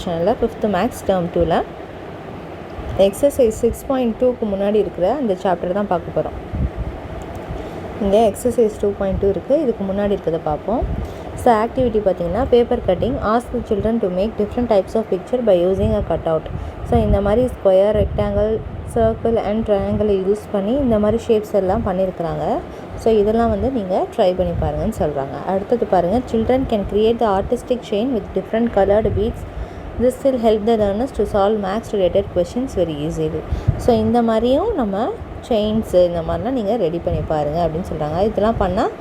சேனலில் 5th maths term 2ல் exercise 6.2க்கு முன்னாடி இருக்கிற அந்த சாப்டர் தான் பார்க்க போகிறோம். இங்கே எக்ஸசைஸ் 2.2 இருக்குது, இதுக்கு முன்னாடி இருக்கிறத பார்ப்போம். ஸோ ஆக்டிவிட்டி பார்த்திங்கன்னா paper cutting. Ask children to make different types of picture by using a cut out. So இந்த மாதிரி ஸ்கொயர், ரெக்டாங்கிள், சர்க்கிள் அண்ட் ட்ரையாங்கிளை யூஸ் பண்ணி இந்த மாதிரி ஷேப்ஸ் எல்லாம் பண்ணியிருக்கிறாங்க. ஸோ இதெல்லாம் நீங்கள் ட்ரை பண்ணி பாருங்கன்னு சொல்கிறாங்க. அடுத்தது பாருங்கள், children can create the artistic chain with different coloured beads. This will help the learners to solve maths related questions very easily. So இந்த மாதிரியும் நம்ம செயின்ஸு இந்த மாதிரிலாம் நீங்கள் ரெடி பண்ணி பாருங்கள் அப்படின்னு சொல்கிறாங்க. இதெல்லாம் பண்ணால்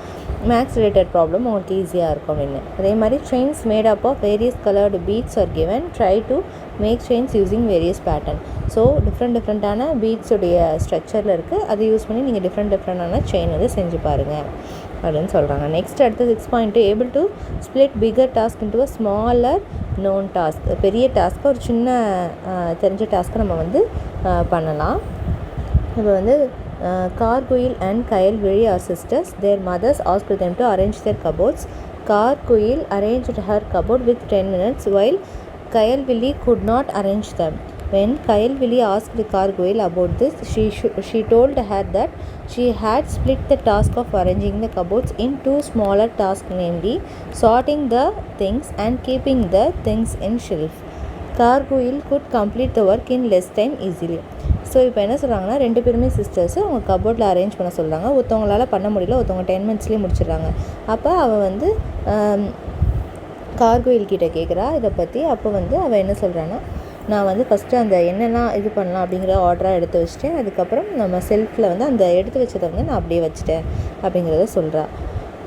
மேக்ஸ் ரிலேட்டட் ப்ராப்ளம் உங்களுக்கு ஈஸியாக இருக்கும் அப்படின்னு. அதே மாதிரி chains made up of various coloured beads are given. Try to make chains using various pattern. So டிஃப்ரெண்ட்டான பீட்ஸுடைய ஸ்ட்ரக்சரில் இருக்குது, அதை யூஸ் பண்ணி நீங்கள் டிஃப்ரெண்டான செயின் செஞ்சு பாருங்கள் அப்படின்னு சொல்கிறாங்க. நெக்ஸ்ட் அடுத்து 6.2 able to split bigger task into a smaller known task. பெரிய டாஸ்க்கு ஒரு சின்ன தெரிஞ்ச டாஸ்க்கை நம்ம பண்ணலாம். இப்போ Karkuyil and Kayalvizhi are sisters. Their mothers asked them to arrange their cupboards. Karkuyil arranged her cupboard with 10 minutes while Kayalvili could not arrange them. When Kayalvili asked Karguil about this, she told her that she had split the task of arranging the cupboards in two smaller tasks, namely sorting the things and keeping the things in shelf. Karguil could complete the work in less time easily. So இப்போ என்ன சொல்கிறாங்கன்னா, ரெண்டு பேருமே sisters அவங்க கபோர்டில் arrange பண்ண சொல்கிறாங்க. ஒருத்தவங்களால் பண்ண முடியல, ஒருத்தவங்க 10 மினிட்ஸ்லேயே முடிச்சிடுறாங்க. அப்போ அவள் கார்குயில் கிட்டே கேட்குறா இதை பற்றி. அப்போ அவள் என்ன சொல்கிறான்னா, நான் ஃபஸ்ட்டு அந்த என்னெல்லாம் இது பண்ணலாம் அப்படிங்கிற ஆர்டராக எடுத்து வச்சுட்டேன். அதுக்கப்புறம் நம்ம செல்ஃபில் அந்த எடுத்து வச்சதை நான் அப்படியே வச்சுட்டேன் அப்படிங்கிறத சொல்கிறா.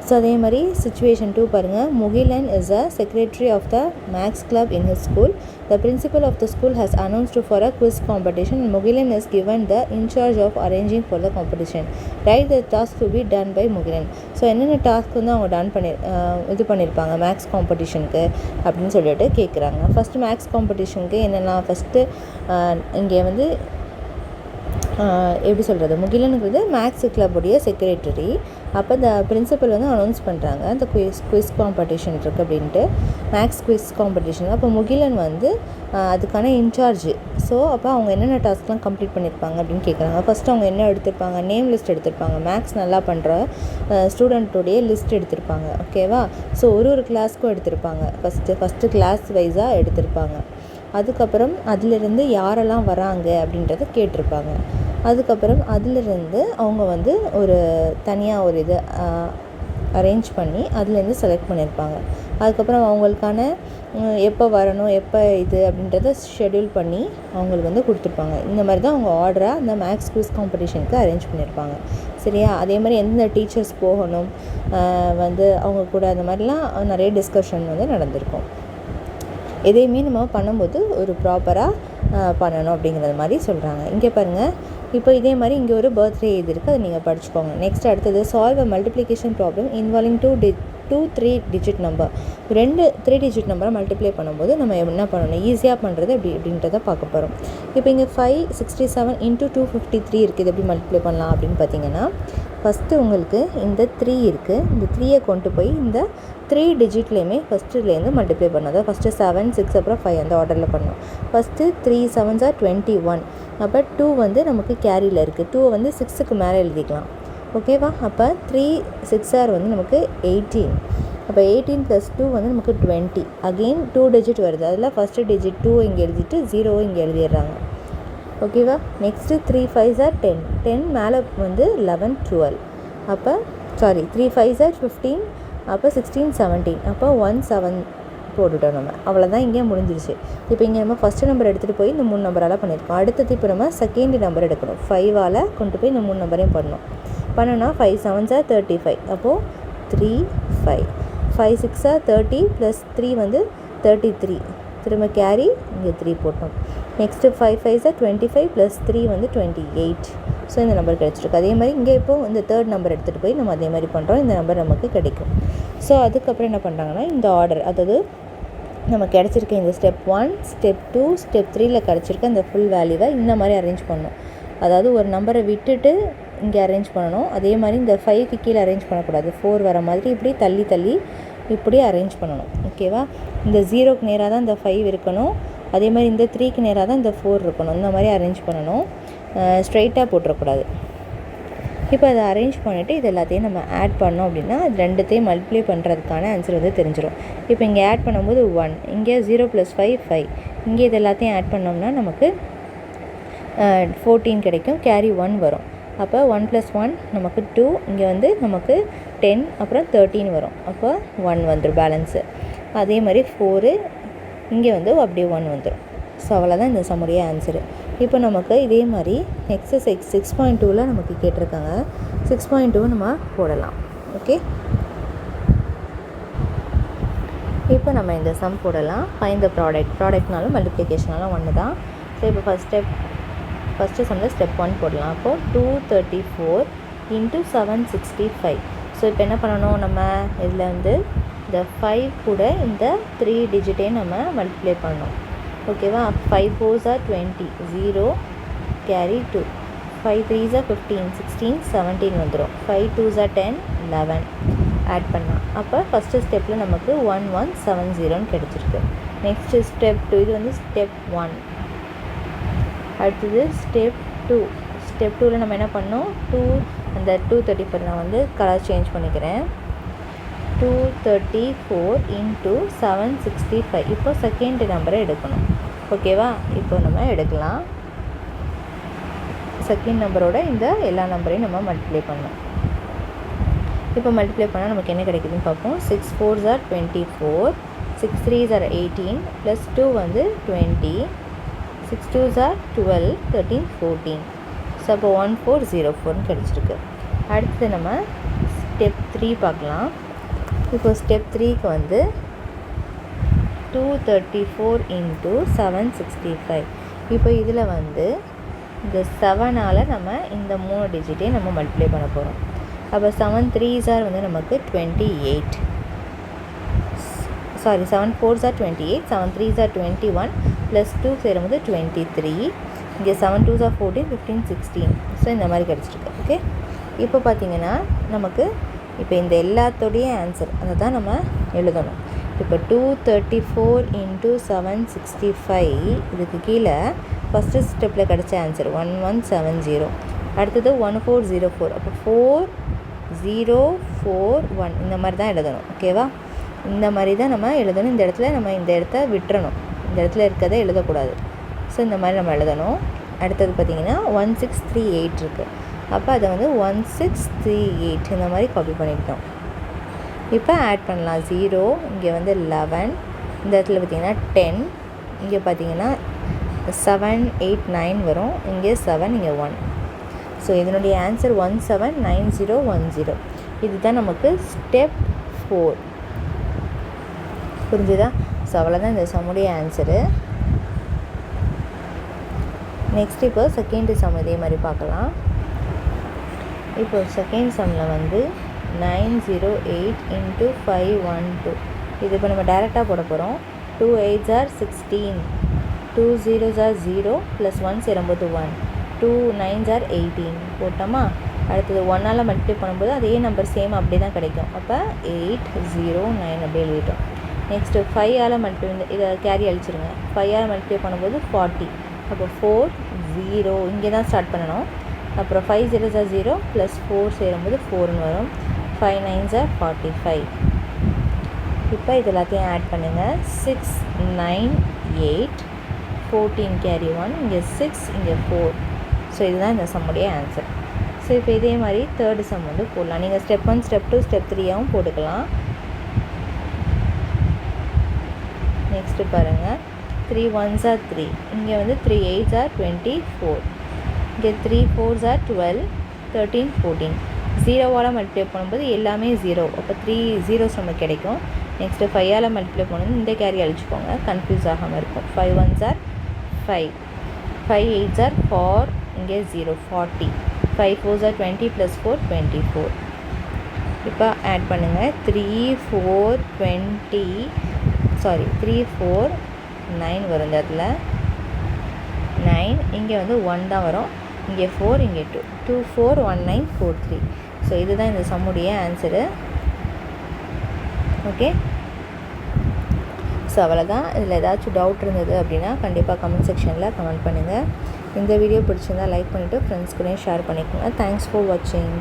ஸோ அதே மாதிரி சிச்சுவேஷன் 2 பாருங்கள். Mukilan is a secretary of the maths club in his school. The principal of the school has announced for a quiz competition. Mukilan is given the incharge of arranging for the competition. Write the task to be done by Mukilan. So என்னென்ன task அவங்க இது பண்ணியிருப்பாங்க maths காம்படிஷனுக்கு அப்படின்னு சொல்லிட்டு கேட்குறாங்க. First maths காம்படிஷனுக்கு என்னெல்லாம் first இங்கே எப்படி சொல்கிறது, முகிலனுங்கிறது மேக்ஸ் கிளப்புடைய செக்ரட்டரி. அப்போ இந்த பிரின்சிபல் அனௌன்ஸ் பண்ணுறாங்க இந்த குவிஸ் காம்படிஷன் இருக்குது அப்படின்ட்டு, மேக்ஸ் குவிஸ் காம்படிஷன். அப்போ முகிலன் அதுக்கான இன்சார்ஜ். ஸோ அப்போ அவங்க என்னென்ன டாஸ்க்லாம் கம்ப்ளீட் பண்ணியிருப்பாங்க அப்படின்னு கேட்குறாங்க. ஃபஸ்ட்டு அவங்க என்ன எடுத்திருப்பாங்க, நேம் லிஸ்ட் எடுத்திருப்பாங்க. மேக்ஸ் நல்லா பண்ணுற ஸ்டூடெண்ட்டோடைய லிஸ்ட் எடுத்திருப்பாங்க, ஓகேவா. ஸோ ஒரு கிளாஸ்க்கும் எடுத்திருப்பாங்க. ஃபஸ்ட்டு கிளாஸ் வைஸாக எடுத்திருப்பாங்க. அதுக்கப்புறம் அதிலிருந்து யாரெல்லாம் வராங்க அப்படின்றத கேட்டிருப்பாங்க. அதுக்கப்புறம் அதிலிருந்து அவங்க ஒரு தனியாக ஒரு இது அரேஞ்ச் பண்ணி அதுலேருந்து செலக்ட் பண்ணியிருப்பாங்க. அதுக்கப்புறம் அவங்களுக்கான எப்போ வரணும், எப்போ இது அப்படின்றத ஷெட்யூல் பண்ணி அவங்களுக்கு கொடுத்துருப்பாங்க. இந்த மாதிரி தான் அவங்க ஆர்டராக அந்த மேக்ஸ் குவிஸ் காம்படிஷனுக்கு அரேஞ்ச் பண்ணியிருப்பாங்க, சரியா. அதே மாதிரி எந்தெந்த டீச்சர்ஸ் போகணும் அவங்க கூட அந்த மாதிரிலாம் நிறைய டிஸ்கஷன் நடந்திருக்கும். எதையுமே நம்ம பண்ணும்போது ஒரு ப்ராப்பராக பண்ணணும் அப்படிங்கிறது மாதிரி சொல்கிறாங்க. இங்கே பாருங்கள், இப்போ இதே மாதிரி இங்கே ஒரு பர்த்டே இது இருக்குது, அதை நீங்கள் படிச்சுக்கோங்க. நெக்ஸ்ட் அடுத்தது சால்வ் அ multiplication problem involving 3 digit number. 3 digit நம்பரை மல்டிப்ளை பண்ணும்போது நம்ம என்ன பண்ணணும், ஈஸியாக பண்ணுறது அப்படின்றத பார்க்க போகிறோம். இப்போ இங்கே 567 × 253 இருக்குது. இது எப்படி மல்டிப்ளை பண்ணலாம் அப்படின்னு பார்த்தீங்கன்னா, ஃபஸ்ட்டு உங்களுக்கு இந்த 3 இருக்குது. இந்த 3யை கொண்டு போய் இந்த 3 டிஜிட்லேயுமே ஃபஸ்ட்டுலேருந்து மல்டிப்ளை பண்ணணும். அதாவது ஃபஸ்ட்டு 7, 6 அப்புறம் 5 அந்த ஆர்டரில் பண்ணணும். First 3 7s are 21. அப்போ 2 நமக்கு கேரியில் இருக்குது. 2 6க்கு மேலே எழுதிக்கலாம், ஓகேவா. அப்போ 3 6 நமக்கு 18. அப்போ 18 + 2 நமக்கு 20. அகெயின் 2 டிஜிட் வருது. அதில் ஃபஸ்ட்டு டிஜிட் 2 இங்கே எழுதிட்டு 0 இங்கே எழுதிடுறாங்க, ஓகேவா. Next 3 5s are 10. 10 மேலே 11 12. அப்போ 3 5s are 15. அப்போ 16 17. அப்போ 1 7 போட்டுட்டோம் நம்ம, அவ்வளோதான். இங்கே முடிஞ்சிருச்சு. இப்போ இங்கே நம்ம ஃபஸ்ட்டு நம்பர் எடுத்துகிட்டு போய் இந்த 3 நம்பரால் பண்ணியிருக்கோம். அடுத்தது இப்போ நம்ம செகண்ட் நம்பர் எடுக்கணும். 5ஆல் கொண்டு போய் இந்த 3 நம்பரையும் பண்ணணும். 5 7s are 35. அப்போது 3 5. 5 6 are 30 + 3 33. திரும்ப கேரி இங்கே 3 போட்டோம். Next 5 5s are 25 + 3 28. ஸோ இந்த நம்பர் கிடச்சிருக்கு. அதே மாதிரி இங்கே இப்போது இந்த தேர்ட் நம்பர் எடுத்துகிட்டு போய் நம்ம அதே மாதிரி பண்ணுறோம். இந்த நம்பர் நமக்கு கிடைக்கும். ஸோ அதுக்கப்புறம் என்ன பண்ணுறாங்கன்னா, இந்த ஆர்டர், அதாவது நம்ம கிடச்சிருக்க இந்த ஸ்டெப் 1 ஸ்டெப் 2 ஸ்டெப் 3ல் கிடச்சிருக்க அந்த ஃபுல் வேல்யூவை இந்த மாதிரி அரேஞ்ச் பண்ணணும். அதாவது ஒரு நம்பரை விட்டுட்டு இங்கே அரேஞ்ச் பண்ணணும். அதே மாதிரி இந்த 5க்கு கீழே அரேஞ்ச் பண்ணக்கூடாது. 4 வர மாதிரி இப்படி தள்ளி இப்படி அரேஞ்ச் பண்ணணும். ஓகேவா? இந்த 0க்கு நேராக தான் இந்த 5 இருக்கணும், அதே மாதிரி இந்த 3க்கு நேராக தான் இந்த 4 இருக்கணும். இந்த மாதிரி அரேஞ்ச் பண்ணணும், ஸ்ட்ரைட்டாக போட்டுறக்கூடாது. இப்போ அதை அரேஞ்ச் பண்ணிவிட்டு இது எல்லாத்தையும் நம்ம ஆட் பண்ணோம் அப்படின்னா அது ரெண்டுத்தையும் மல்டிப்ளை பண்ணுறதுக்கான ஆன்சர் வந்து தெரிஞ்சிடும். இப்போ இங்கே ஆட் பண்ணும்போது 1, இங்கே 0 + 5 5, இங்கே இது எல்லாத்தையும் ஆட் பண்ணோம்னா நமக்கு 14 கிடைக்கும், கேரி 1 வரும். அப்போ 1 + 1 நமக்கு 2, இங்கே வந்து நமக்கு 10, அப்புறம் 13 வரும். அப்போ 1 வந்துடும் பேலன்ஸு. அதே மாதிரி 4, இங்கே வந்து அப்படியே 1 வந்துடும். ஸோ அவ்வளோதான் இந்த சம்முடைய ஆன்சரு. இப்போ நமக்கு இதே மாதிரி எக்ஸசைஸ் 6.2ல் நமக்கு கேட்டிருக்காங்க. 6.2 நம்ம போடலாம். ஓகே, இப்போ நம்ம இந்த சம் போடலாம். ஃபைண்ட் த ப்ராடக்ட்னாலும் மல்டிப்ளிகேஷனாலும் ஒன்று தான். ஸோ இப்போ ஃபஸ்ட்டு சம்மில் ஸ்டெப் 1 போடலாம். அப்போது 234 × 765. ஸோ இப்போ என்ன பண்ணணும், நம்ம இதில் வந்து இந்த 5 கூட இந்த 3 டிஜிட்டையும் நம்ம மல்டிப்ளை பண்ணணும். ஓகேவா? 5 4s are 20, 0 carry 2, 5 3s are 15, 16 17 வந்துடும். 5 2s are 10, 11 ஆட் பண்ணலாம். அப்போ ஃபஸ்ட்டு ஸ்டெப்பில் நமக்கு 1170 கிடச்சிருக்கு. நெக்ஸ்ட்டு ஸ்டெப் 2, இது வந்து ஸ்டெப் 1. அடுத்தது ஸ்டெப் 2. ஸ்டெப் 2ல் நம்ம என்ன பண்ணோம், அந்த 234 நான் வந்து கலர் சேஞ்ச் பண்ணிக்கிறேன். 234 × 765. இப்போ செகண்ட் நம்பரை எடுக்கணும். ஓகேவா? இப்போ நம்ம எடுக்கலாம். செகண்ட் நம்பரோட இந்த எல்லா நம்பரையும் நம்ம மல்டிப்ளை பண்ணணும். இப்போ மல்டிப்ளை பண்ணால் நமக்கு என்ன கிடைக்குதுன்னு பார்ப்போம். 6 4s are 24, 6 3s are 18, plus 2 வந்து 20, 6 2s are 12, 13 14. ஸோ அப்போ 1404 கிடச்சிருக்கு. அடுத்து நம்ம ஸ்டெப் 3 பார்க்கலாம். இப்போ ஸ்டெப் 3க்கு வந்து 234 × 765. இப்போ இதில் வந்து இந்த 7ஆல் நம்ம இந்த 3 டிஜிட்டையும் நம்ம மல்டிப்ளை பண்ண போகிறோம். அப்போ 7 3s are வந்து நமக்கு 28, sorry 7 4s are 28, 7 3s are 21, plus 2 சேரும்போது 23, இங்கே 7 2s are 14, 15 16. ஸோ இந்த மாதிரி கிடச்சிருக்கு. ஓகே, இப்போ பார்த்திங்கன்னா நமக்கு இப்போ இந்த எல்லாத்தோடைய ஆன்சர் அதை தான் நம்ம எழுதணும். இப்போ 234 × 765 இதுக்கு கீழே ஃபஸ்ட்டு ஸ்டெப்பில் கிடச்ச ஆன்சர் 1170. அடுத்தது 1404. அப்போ 4041 இந்த மாதிரி தான் எழுதணும். ஓகேவா? இந்த மாதிரி தான் நம்ம எழுதணும். இந்த இடத்துல நம்ம இந்த இடத்த விட்டுறணும், இந்த இடத்துல இருக்கிறத எழுதக்கூடாது. ஸோ இந்த மாதிரி நம்ம எழுதணும். அடுத்தது பார்த்திங்கன்னா 1638 இருக்குது. அப்போ அதை வந்து 1638 இந்த மாதிரி காப்பி பண்ணிக்கிட்டோம். இப்போ ஆட் பண்ணலாம். 0, இங்கே வந்து 11, இந்த இடத்துல பார்த்திங்கன்னா 10, இங்கே பார்த்திங்கன்னா 7 8 9 வரும், இங்கே 7, இங்கே 1. ஸோ இதனுடைய ஆன்சர் 179010. இதுதான் நமக்கு ஸ்டெப் 4. புரிஞ்சுதா? ஸோ அவ்வளோதான் இந்த சம்முடைய ஆன்சரு. நெக்ஸ்ட் இப்போ செகண்ட் சம் இதே மாதிரி பார்க்கலாம். இப்போ செகண்ட் சம்மில் வந்து 908 × 512. இது இப்போ நம்ம டைரெக்டாக போட போகிறோம். 2 8s are 16, 2 0s are 0, plus 1 சேரும்போது 1, 2 9s are 18 போட்டோமா. அடுத்தது 1ஆல் மல்டிப்ளை பண்ணும்போது அதே நம்பர் சேம் அப்படியே தான் கிடைக்கும். அப்போ 809 அப்படியே எழுதிட்டோம். நெக்ஸ்ட்டு 5ஆல் மல்டிப்ளை, இதை கேரி அழிச்சிருங்க. 5ஆல் மல்டிப்ளை பண்ணும்போது 40. அப்போ 4 0 இங்கே தான் ஸ்டார்ட் பண்ணணும். அப்புறம் 5 0s are 0, ப்ளஸ் 4 சேரும்போது 4ன்னு வரும். 5 9s are 45. இப்போ இது எல்லாத்தையும் ஆட் பண்ணுங்கள். 6 9 8, 14 கேரி 1, இங்கே 6, இங்கே 4. ஸோ இதுதான் இந்த சம்முடைய ஆன்சர். ஸோ இப்போ இதே மாதிரி தேர்டு சம் வந்து போடலாம். நீங்கள் ஸ்டெப் 1 ஸ்டெப் 2 ஸ்டெப் 3ஆகவும் போட்டுக்கலாம். நெக்ஸ்ட்டு பாருங்கள். 3 1s are 3, இங்கே வந்து 3 8s are 24, இங்கே 3 4s are 12, 13 14. 0ஆல் மல்டிப்ளை பண்ணும்போது எல்லாமே 0, அப்போ 3 zeros நமக்கு கிடைக்கும். நெக்ஸ்ட்டு 5ஆல் மல்டிப்ளை பண்ணும்போது இந்த கேரி அழிச்சுக்கோங்க, கன்ஃபியூஸ் ஆகாமல் இருக்கும். 5 1s are 5, 5 8s are 4, இங்கே 0 40, 5 4s are 20, ப்ளஸ் 4 24. இப்போ ஆட் பண்ணுங்கள். 3 4 20, சாரி 3 4 9 வரும். இந்த இடத்துல 9, இங்கே வந்து 1 தான் வரும், இங்கே 4, இங்கே 2, 2 4 1 9 4 3. ஸோ இதுதான் இந்த சம்முடைய ஆன்சரு. ஓகே. ஸோ அவ்வளோதான். இதில் ஏதாச்சும் டவுட் இருந்தது அப்படின்னா கண்டிப்பாக கமெண்ட் செக்ஷனில் கமெண்ட் பண்ணுங்கள். இந்த வீடியோ பிடிச்சிருந்தால் லைக் பண்ணிவிட்டு ஃப்ரெண்ட்ஸ் கூடயும் ஷேர் பண்ணிக்கோங்க. தேங்க்ஸ் ஃபார் வாட்சிங்.